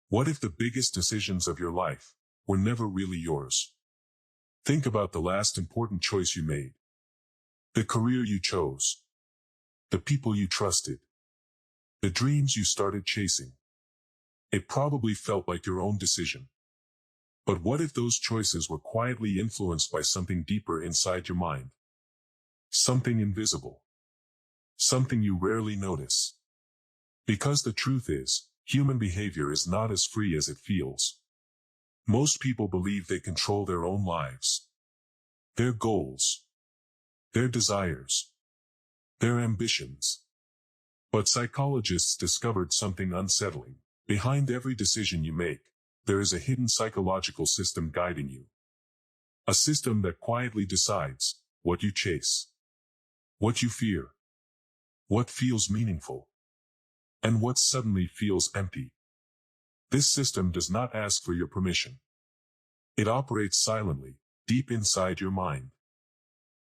What if the biggest decisions of your life were never really yours? Think about the last important choice you made. The career you chose. The people you trusted. The dreams you started chasing. It probably felt like your own decision. But what if those choices were quietly influenced by something deeper inside your mind? Something invisible. Something you rarely notice. Because the truth is, human behavior is not as free as it feels. Most people believe they control their own lives. Their goals. Their desires. Their ambitions. But psychologists discovered something unsettling. Behind every decision you make, there is a hidden psychological system guiding you. A system that quietly decides what you chase, what you fear, what feels meaningful, and what suddenly feels empty. This system does not ask for your permission. It operates silently, deep inside your mind,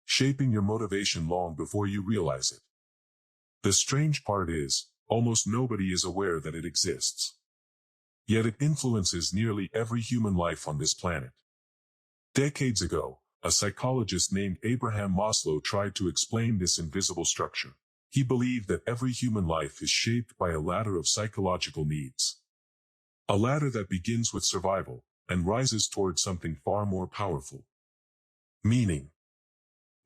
shaping your motivation long before you realize it. The strange part is, almost nobody is aware that it exists. Yet it influences nearly every human life on this planet. Decades ago, a psychologist named Abraham Maslow tried to explain this invisible structure. He believed that every human life is shaped by a ladder of psychological needs. A ladder that begins with survival and rises toward something far more powerful. Meaning.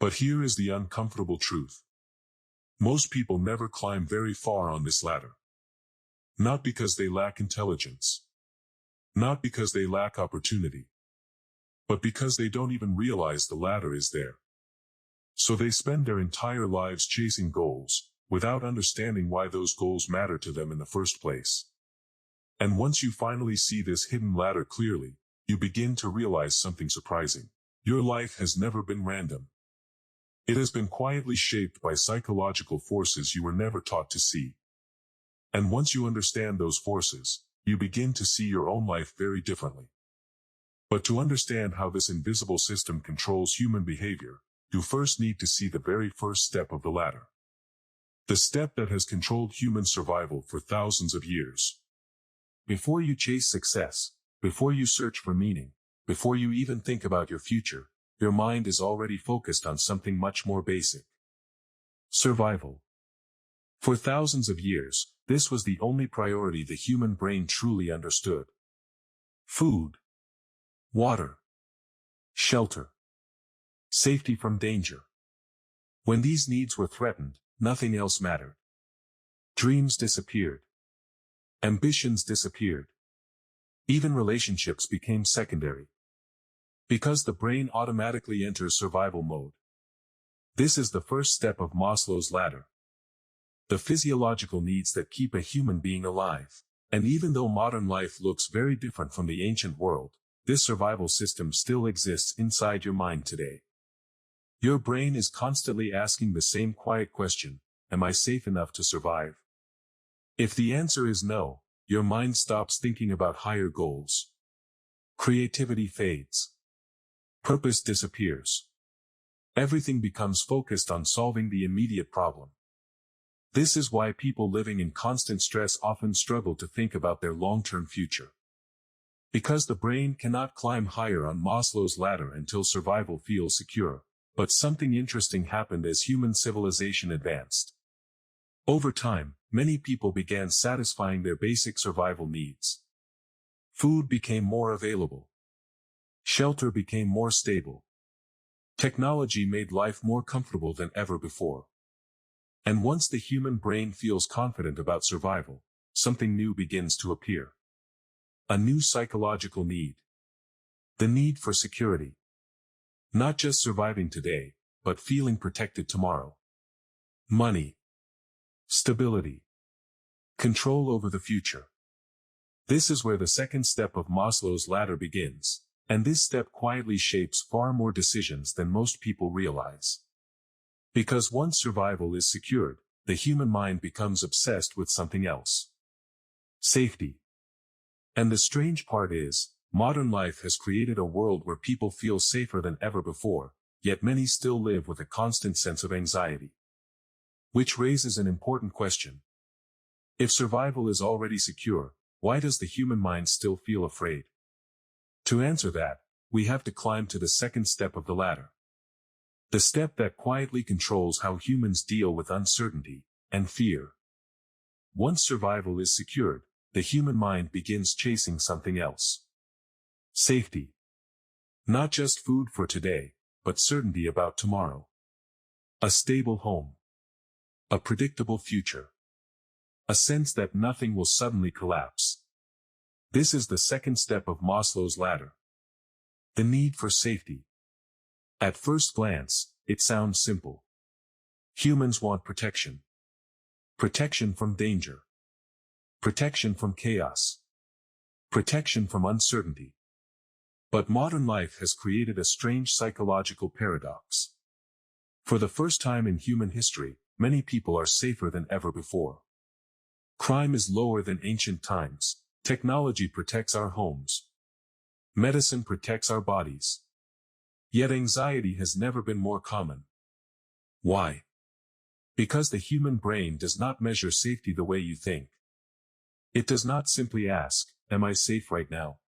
But here is the uncomfortable truth. Most people never climb very far on this ladder. Not because they lack intelligence. Not because they lack opportunity. But because they don't even realize the ladder is there. So they spend their entire lives chasing goals, without understanding why those goals matter to them in the first place. And once you finally see this hidden ladder clearly, you begin to realize something surprising. Your life has never been random. It has been quietly shaped by psychological forces you were never taught to see. And once you understand those forces, you begin to see your own life very differently. But to understand how this invisible system controls human behavior, you first need to see the very first step of the ladder. The step that has controlled human survival for thousands of years. Before you chase success, before you search for meaning, before you even think about your future, your mind is already focused on something much more basic. Survival. For thousands of years, this was the only priority the human brain truly understood. Food. Water. Shelter. Safety from danger. When these needs were threatened, nothing else mattered. Dreams disappeared. Ambitions disappeared. Even relationships became secondary. Because the brain automatically enters survival mode. This is the first step of Maslow's ladder. The physiological needs that keep a human being alive. And even though modern life looks very different from the ancient world, this survival system still exists inside your mind today. Your brain is constantly asking the same quiet question, am I safe enough to survive? If the answer is no, your mind stops thinking about higher goals. Creativity fades. Purpose disappears. Everything becomes focused on solving the immediate problem. This is why people living in constant stress often struggle to think about their long-term future. Because the brain cannot climb higher on Maslow's ladder until survival feels secure. But something interesting happened as human civilization advanced. Over time, many people began satisfying their basic survival needs. Food became more available. Shelter became more stable. Technology made life more comfortable than ever before. And once the human brain feels confident about survival, something new begins to appear. A new psychological need. The need for security. Not just surviving today, but feeling protected tomorrow. Money. Stability. Control over the future. This is where the second step of Maslow's ladder begins, and this step quietly shapes far more decisions than most people realize. Because once survival is secured, the human mind becomes obsessed with something else. Safety. And the strange part is, modern life has created a world where people feel safer than ever before, yet many still live with a constant sense of anxiety. Which raises an important question. If survival is already secure, why does the human mind still feel afraid? To answer that, we have to climb to the second step of the ladder. The step that quietly controls how humans deal with uncertainty and fear. Once survival is secured, the human mind begins chasing something else. Safety. Not just food for today, but certainty about tomorrow. A stable home. A predictable future. A sense that nothing will suddenly collapse. This is the second step of Maslow's ladder. The need for safety. At first glance, it sounds simple. Humans want protection. Protection from danger. Protection from chaos. Protection from uncertainty. But modern life has created a strange psychological paradox. For the first time in human history, many people are safer than ever before. Crime is lower than ancient times. Technology protects our homes. Medicine protects our bodies. Yet anxiety has never been more common. Why? Because the human brain does not measure safety the way you think. It does not simply ask, "Am I safe right now?"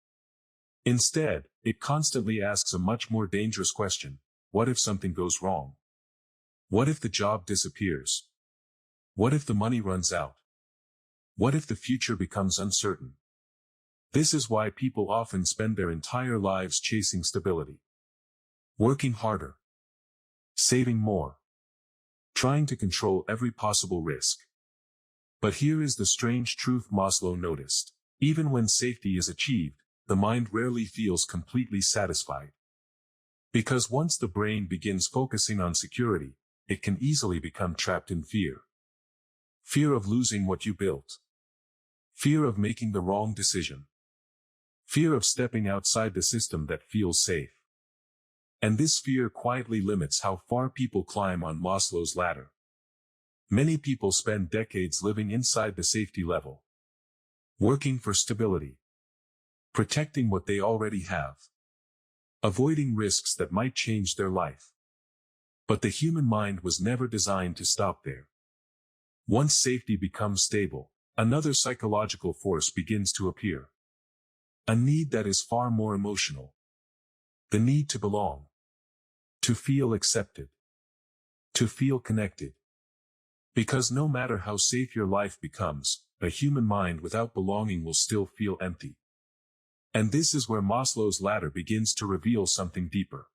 Instead, it constantly asks a much more dangerous question: what if something goes wrong? What if the job disappears? What if the money runs out? What if the future becomes uncertain? This is why people often spend their entire lives chasing stability. Working harder. Saving more. Trying to control every possible risk. But here is the strange truth Maslow noticed. Even when safety is achieved, the mind rarely feels completely satisfied. Because once the brain begins focusing on security, it can easily become trapped in fear. Fear of losing what you built. Fear of making the wrong decision. Fear of stepping outside the system that feels safe. And this fear quietly limits how far people climb on Maslow's ladder. Many people spend decades living inside the safety level. Working for stability. Protecting what they already have. Avoiding risks that might change their life. But the human mind was never designed to stop there. Once safety becomes stable, another psychological force begins to appear. A need that is far more emotional. The need to belong. To feel accepted. To feel connected. Because no matter how safe your life becomes, a human mind without belonging will still feel empty. And this is where Maslow's ladder begins to reveal something deeper.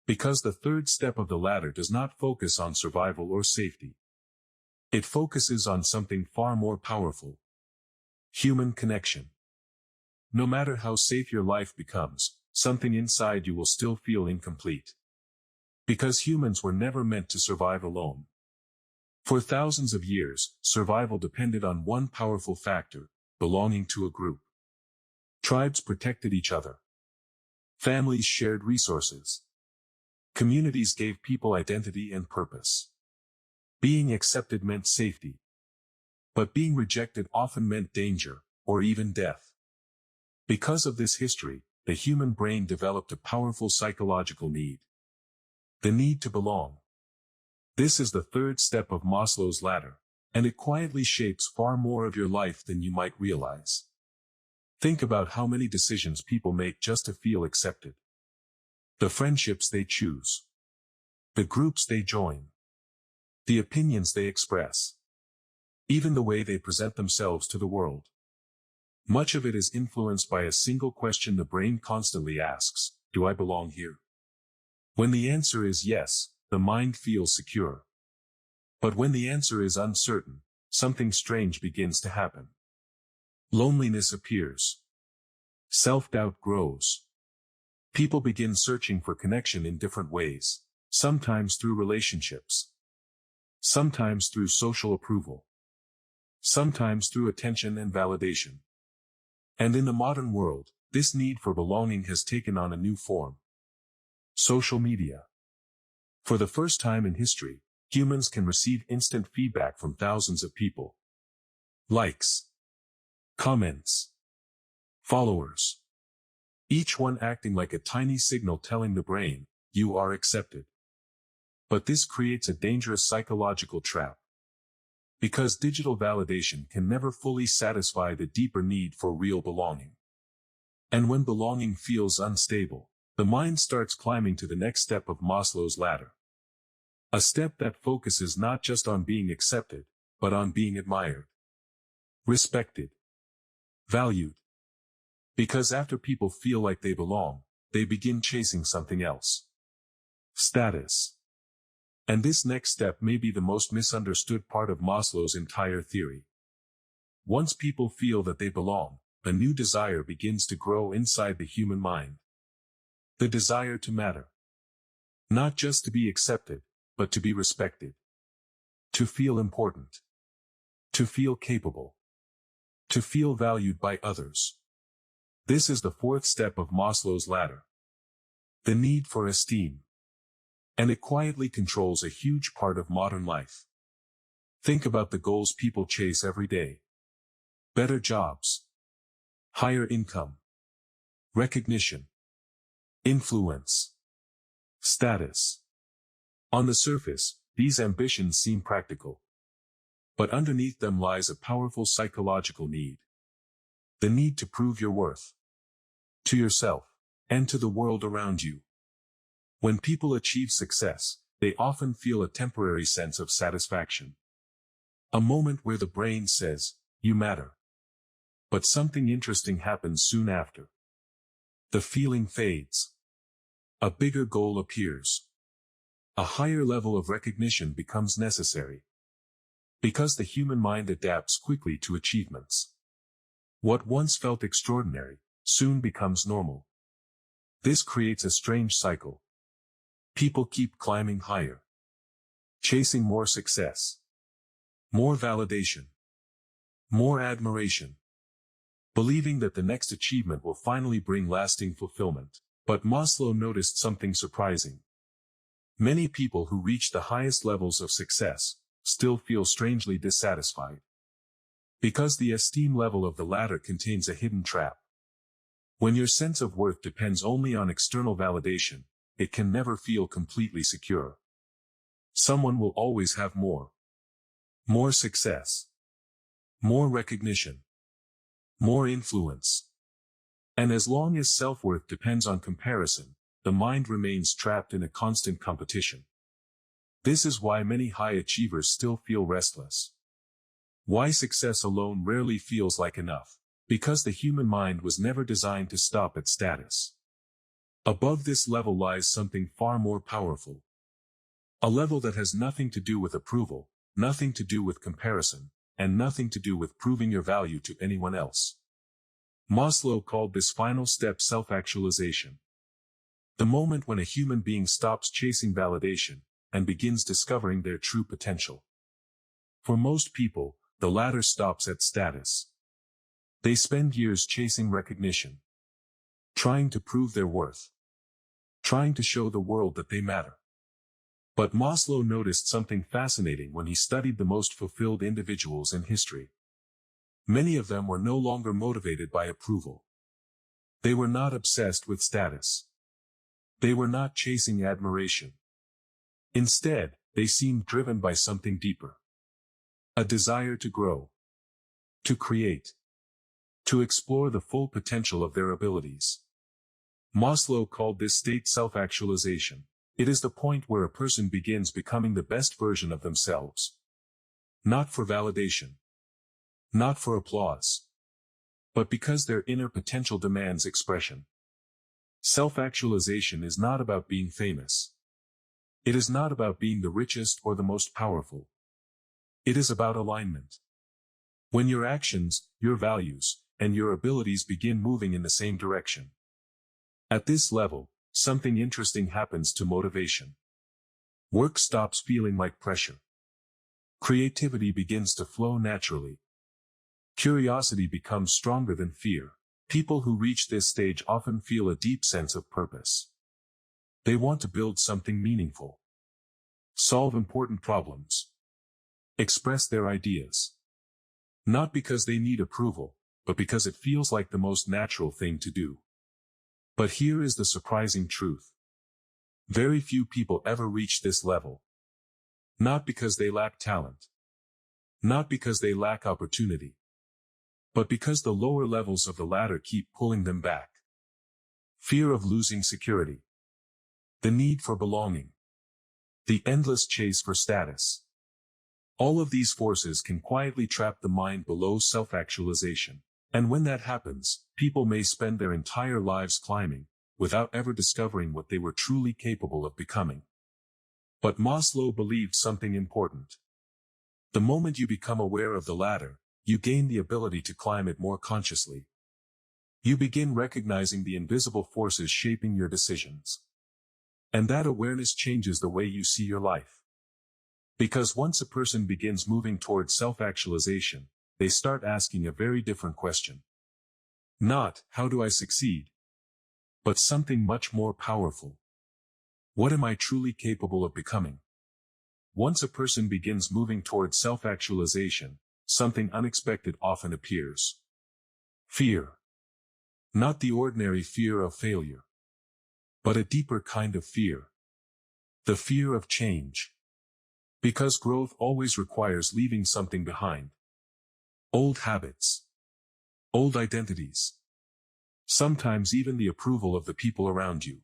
Because the third step of the ladder does not focus on survival or safety. It focuses on something far more powerful. Human connection. No matter how safe your life becomes, something inside you will still feel incomplete. Because humans were never meant to survive alone. For thousands of years, survival depended on one powerful factor: belonging to a group. Tribes protected each other. Families shared resources. Communities gave people identity and purpose. Being accepted meant safety. But being rejected often meant danger, or even death. Because of this history, the human brain developed a powerful psychological need. The need to belong. This is the third step of Maslow's ladder, and it quietly shapes far more of your life than you might realize. Think about how many decisions people make just to feel accepted. The friendships they choose. The groups they join. The opinions they express. Even the way they present themselves to the world. Much of it is influenced by a single question the brain constantly asks: do I belong here? When the answer is yes, the mind feels secure. But when the answer is uncertain, something strange begins to happen. Loneliness appears. Self-doubt grows. People begin searching for connection in different ways, sometimes through relationships. Sometimes through social approval. Sometimes through attention and validation. And in the modern world, this need for belonging has taken on a new form. Social media. For the first time in history, humans can receive instant feedback from thousands of people. Likes. Comments. Followers. Each one acting like a tiny signal telling the brain, you are accepted. But this creates a dangerous psychological trap. Because digital validation can never fully satisfy the deeper need for real belonging. And when belonging feels unstable, the mind starts climbing to the next step of Maslow's ladder. A step that focuses not just on being accepted, but on being admired, respected, valued. Because after people feel like they belong, they begin chasing something else. Status. And this next step may be the most misunderstood part of Maslow's entire theory. Once people feel that they belong, a new desire begins to grow inside the human mind. The desire to matter. Not just to be accepted, but to be respected. To feel important. To feel capable. To feel valued by others. This is the fourth step of Maslow's ladder. The need for esteem. And it quietly controls a huge part of modern life. Think about the goals people chase every day. Better jobs. Higher income. Recognition. Influence. Status. On the surface, these ambitions seem practical. But underneath them lies a powerful psychological need. The need to prove your worth. To yourself, and to the world around you. When people achieve success, they often feel a temporary sense of satisfaction. A moment where the brain says, "You matter." But something interesting happens soon after. The feeling fades. A bigger goal appears. A higher level of recognition becomes necessary. Because the human mind adapts quickly to achievements. What once felt extraordinary, soon becomes normal. This creates a strange cycle. People keep climbing higher. Chasing more success. More validation. More admiration. Believing that the next achievement will finally bring lasting fulfillment. But Maslow noticed something surprising. Many people who reach the highest levels of success still feel strangely dissatisfied. Because the esteem level of the ladder contains a hidden trap. When your sense of worth depends only on external validation, it can never feel completely secure. Someone will always have more. More success. More recognition. More influence. And as long as self-worth depends on comparison, the mind remains trapped in a constant competition. This is why many high achievers still feel restless. Why success alone rarely feels like enough. Because the human mind was never designed to stop at status. Above this level lies something far more powerful. A level that has nothing to do with approval, nothing to do with comparison, and nothing to do with proving your value to anyone else. Maslow called this final step self-actualization. The moment when a human being stops chasing validation and begins discovering their true potential. For most people, the ladder stops at status. They spend years chasing recognition. Trying to prove their worth. Trying to show the world that they matter. But Maslow noticed something fascinating when he studied the most fulfilled individuals in history. Many of them were no longer motivated by approval. They were not obsessed with status. They were not chasing admiration. Instead, they seemed driven by something deeper. A desire to grow. To create. To explore the full potential of their abilities. Maslow called this state self-actualization. It is the point where a person begins becoming the best version of themselves. Not for validation. Not for applause. But because their inner potential demands expression. Self-actualization is not about being famous. It is not about being the richest or the most powerful. It is about alignment. When your actions, your values, and your abilities begin moving in the same direction. At this level, something interesting happens to motivation. Work stops feeling like pressure. Creativity begins to flow naturally. Curiosity becomes stronger than fear. People who reach this stage often feel a deep sense of purpose. They want to build something meaningful. Solve important problems. Express their ideas. Not because they need approval, but because it feels like the most natural thing to do. But here is the surprising truth. Very few people ever reach this level. Not because they lack talent. Not because they lack opportunity, but because the lower levels of the ladder keep pulling them back. Fear of losing security. The need for belonging. The endless chase for status. All of these forces can quietly trap the mind below self-actualization. And when that happens, people may spend their entire lives climbing, without ever discovering what they were truly capable of becoming. But Maslow believed something important. The moment you become aware of the ladder, you gain the ability to climb it more consciously. You begin recognizing the invisible forces shaping your decisions. And that awareness changes the way you see your life. Because once a person begins moving towards self-actualization, they start asking a very different question. Not, how do I succeed? But something much more powerful. What am I truly capable of becoming? Once a person begins moving towards self-actualization, something unexpected often appears. Fear. Not the ordinary fear of failure, but a deeper kind of fear. The fear of change. Because growth always requires leaving something behind. Old habits. Old identities. Sometimes even the approval of the people around you.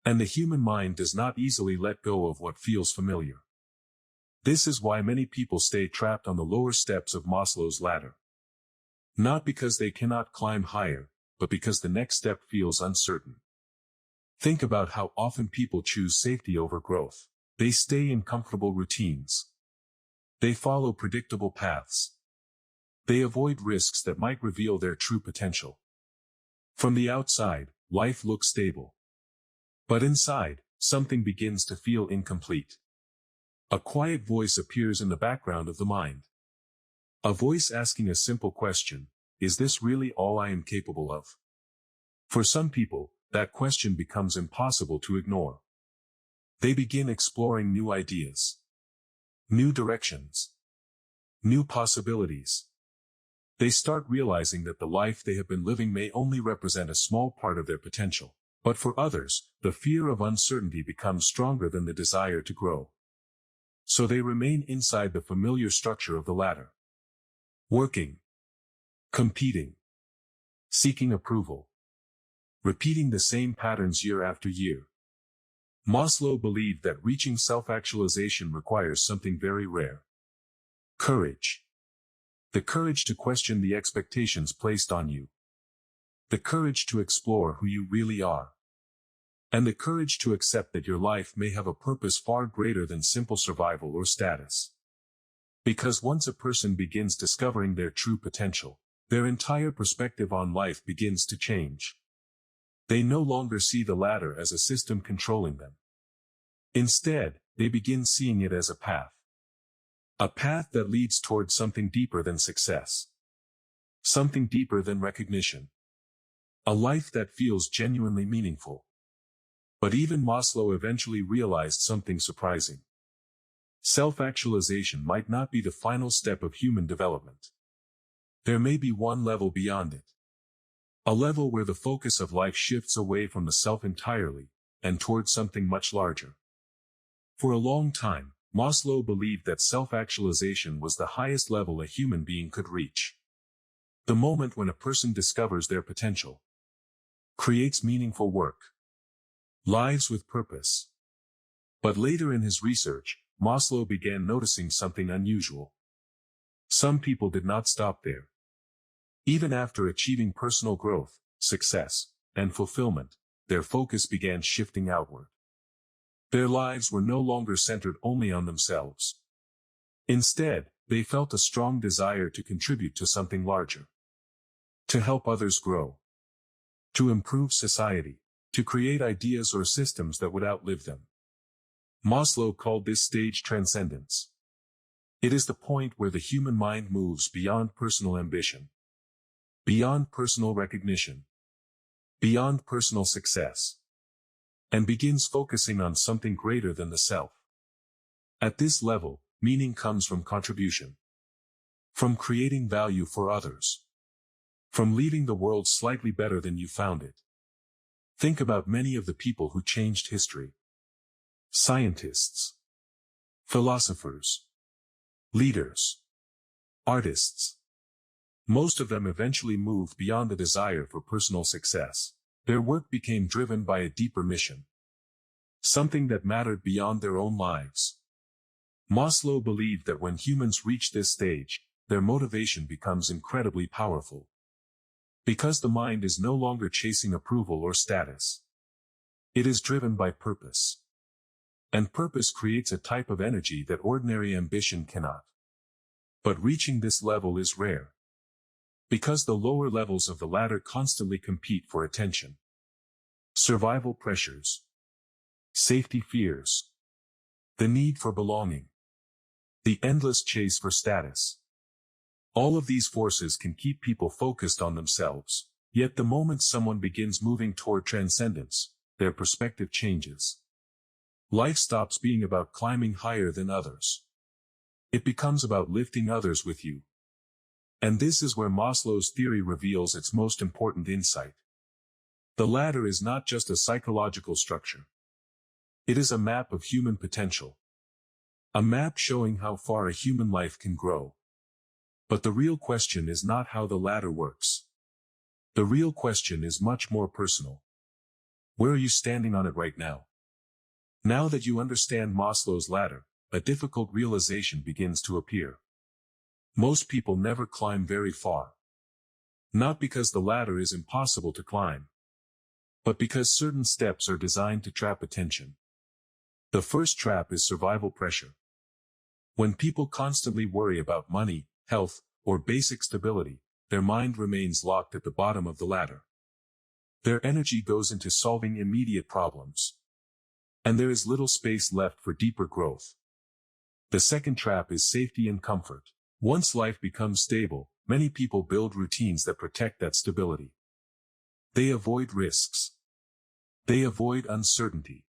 And the human mind does not easily let go of what feels familiar. This is why many people stay trapped on the lower steps of Maslow's ladder. Not because they cannot climb higher, but because the next step feels uncertain. Think about how often people choose safety over growth. They stay in comfortable routines. They follow predictable paths. They avoid risks that might reveal their true potential. From the outside, life looks stable. But inside, something begins to feel incomplete. A quiet voice appears in the background of the mind. A voice asking a simple question, is this really all I am capable of? For some people, that question becomes impossible to ignore. They begin exploring new ideas, new directions, new possibilities. They start realizing that the life they have been living may only represent a small part of their potential. But for others, the fear of uncertainty becomes stronger than the desire to grow. So they remain inside the familiar structure of the ladder. Working, competing, seeking approval, repeating the same patterns year after year. Maslow believed that reaching self-actualization requires something very rare. Courage. The courage to question the expectations placed on you. The courage to explore who you really are. And the courage to accept that your life may have a purpose far greater than simple survival or status. Because once a person begins discovering their true potential, their entire perspective on life begins to change. They no longer see the ladder as a system controlling them. Instead, they begin seeing it as a path. A path that leads towards something deeper than success. Something deeper than recognition. A life that feels genuinely meaningful. But even Maslow eventually realized something surprising. Self-actualization might not be the final step of human development. There may be one level beyond it. A level where the focus of life shifts away from the self entirely, and towards something much larger. For a long time, Maslow believed that self-actualization was the highest level a human being could reach. The moment when a person discovers their potential, creates meaningful work, lives with purpose. But later in his research, Maslow began noticing something unusual. Some people did not stop there. Even after achieving personal growth, success, and fulfillment, their focus began shifting outward. Their lives were no longer centered only on themselves. Instead, they felt a strong desire to contribute to something larger. To help others grow. To improve society. To create ideas or systems that would outlive them. Maslow called this stage transcendence. It is the point where the human mind moves beyond personal ambition. Beyond personal recognition. Beyond personal success. And begins focusing on something greater than the self. At this level, meaning comes from contribution. From creating value for others. From leaving the world slightly better than you found it. Think about many of the people who changed history. Scientists. Philosophers. Leaders. Artists. Most of them eventually moved beyond the desire for personal success. Their work became driven by a deeper mission. Something that mattered beyond their own lives. Maslow believed that when humans reach this stage, their motivation becomes incredibly powerful. Because the mind is no longer chasing approval or status. It is driven by purpose. And purpose creates a type of energy that ordinary ambition cannot. But reaching this level is rare. Because the lower levels of the ladder constantly compete for attention. Survival pressures. Safety fears. The need for belonging. The endless chase for status. All of these forces can keep people focused on themselves, yet the moment someone begins moving toward transcendence, their perspective changes. Life stops being about climbing higher than others. It becomes about lifting others with you. And this is where Maslow's theory reveals its most important insight. The ladder is not just a psychological structure. It is a map of human potential. A map showing how far a human life can grow. But the real question is not how the ladder works. The real question is much more personal. Where are you standing on it right now? Now that you understand Maslow's ladder, a difficult realization begins to appear. Most people never climb very far. Not because the ladder is impossible to climb, but because certain steps are designed to trap attention. The first trap is survival pressure. When people constantly worry about money, health, or basic stability, their mind remains locked at the bottom of the ladder. Their energy goes into solving immediate problems. And there is little space left for deeper growth. The second trap is safety and comfort. Once life becomes stable, many people build routines that protect that stability. They avoid risks. They avoid uncertainty.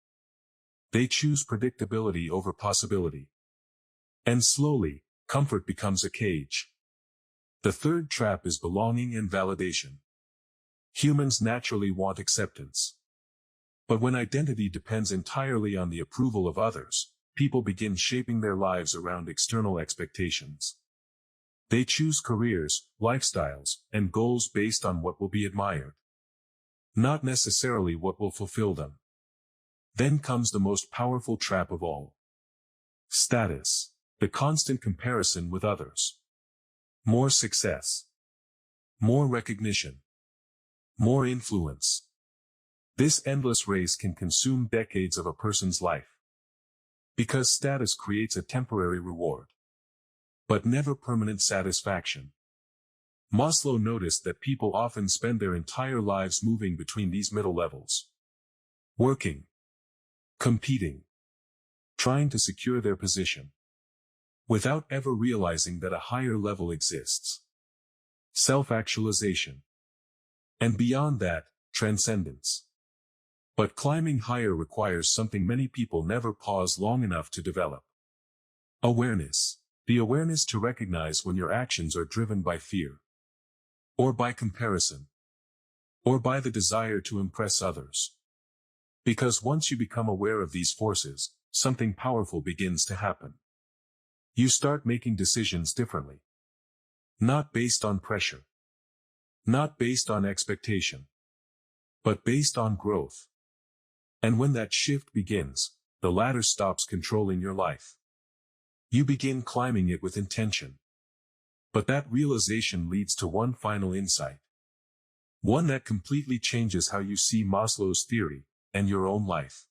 They choose predictability over possibility. And slowly, comfort becomes a cage. The third trap is belonging and validation. Humans naturally want acceptance. But when identity depends entirely on the approval of others, people begin shaping their lives around external expectations. They choose careers, lifestyles, and goals based on what will be admired. Not necessarily what will fulfill them. Then comes the most powerful trap of all. Status. The constant comparison with others. More success. More recognition. More influence. This endless race can consume decades of a person's life. Because status creates a temporary reward. But never permanent satisfaction. Maslow noticed that people often spend their entire lives moving between these middle levels. Working. Competing. Trying to secure their position. Without ever realizing that a higher level exists. Self-actualization. And beyond that, transcendence. But climbing higher requires something many people never pause long enough to develop. Awareness. The awareness to recognize when your actions are driven by fear. Or by comparison. Or by the desire to impress others. Because once you become aware of these forces, something powerful begins to happen. You start making decisions differently. Not based on pressure. Not based on expectation. But based on growth. And when that shift begins, the ladder stops controlling your life. You begin climbing it with intention. But that realization leads to one final insight. One that completely changes how you see Maslow's theory, and your own life.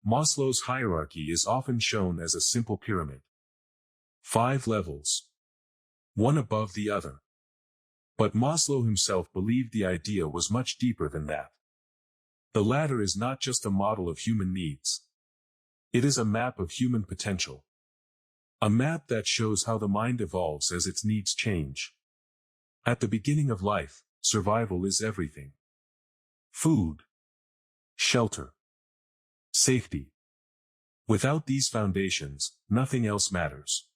Maslow's hierarchy is often shown as a simple pyramid. 5 levels. One above the other. But Maslow himself believed the idea was much deeper than that. The ladder is not just a model of human needs. It is a map of human potential. A map that shows how the mind evolves as its needs change. At the beginning of life, survival is everything. Food. Shelter. Safety. Without these foundations, nothing else matters.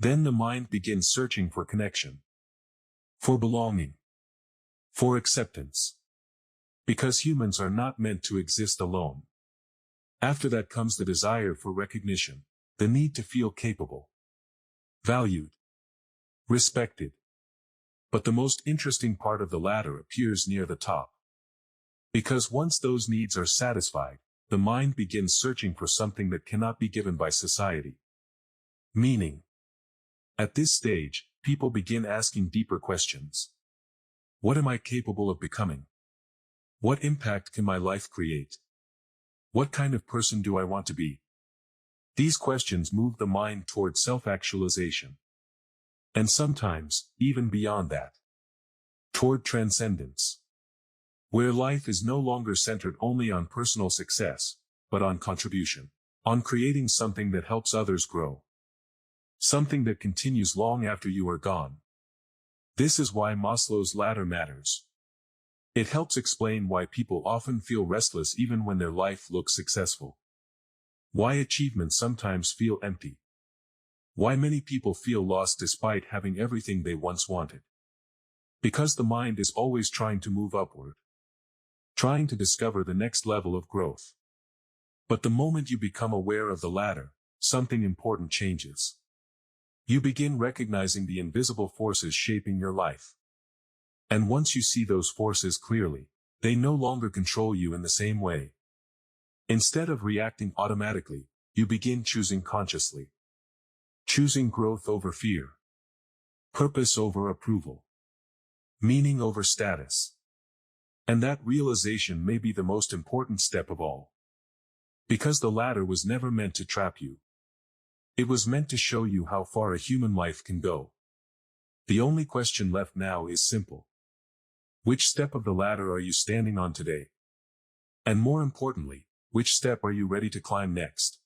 Then the mind begins searching for connection. For belonging. For acceptance. Because humans are not meant to exist alone. After that comes the desire for recognition. The need to feel capable. Valued. respected. But the most interesting part of the ladder appears near the top. Because once those needs are satisfied, the mind begins searching for something that cannot be given by society. Meaning. At this stage, people begin asking deeper questions. What am I capable of becoming? What impact can my life create? What kind of person do I want to be? These questions move the mind toward self-actualization. And sometimes, even beyond that. Toward transcendence. Where life is no longer centered only on personal success, but on contribution. On creating something that helps others grow. Something that continues long after you are gone. This is why Maslow's ladder matters. It helps explain why people often feel restless even when their life looks successful. Why achievements sometimes feel empty. Why many people feel lost despite having everything they once wanted. Because the mind is always trying to move upward. Trying to discover the next level of growth. But the moment you become aware of the ladder, something important changes. You begin recognizing the invisible forces shaping your life. And once you see those forces clearly, they no longer control you in the same way. Instead of reacting automatically, you begin choosing consciously. Choosing growth over fear. Purpose over approval. Meaning over status. And that realization may be the most important step of all. Because the ladder was never meant to trap you. It was meant to show you how far a human life can go. The only question left now is simple. Which step of the ladder are you standing on today? And more importantly, which step are you ready to climb next?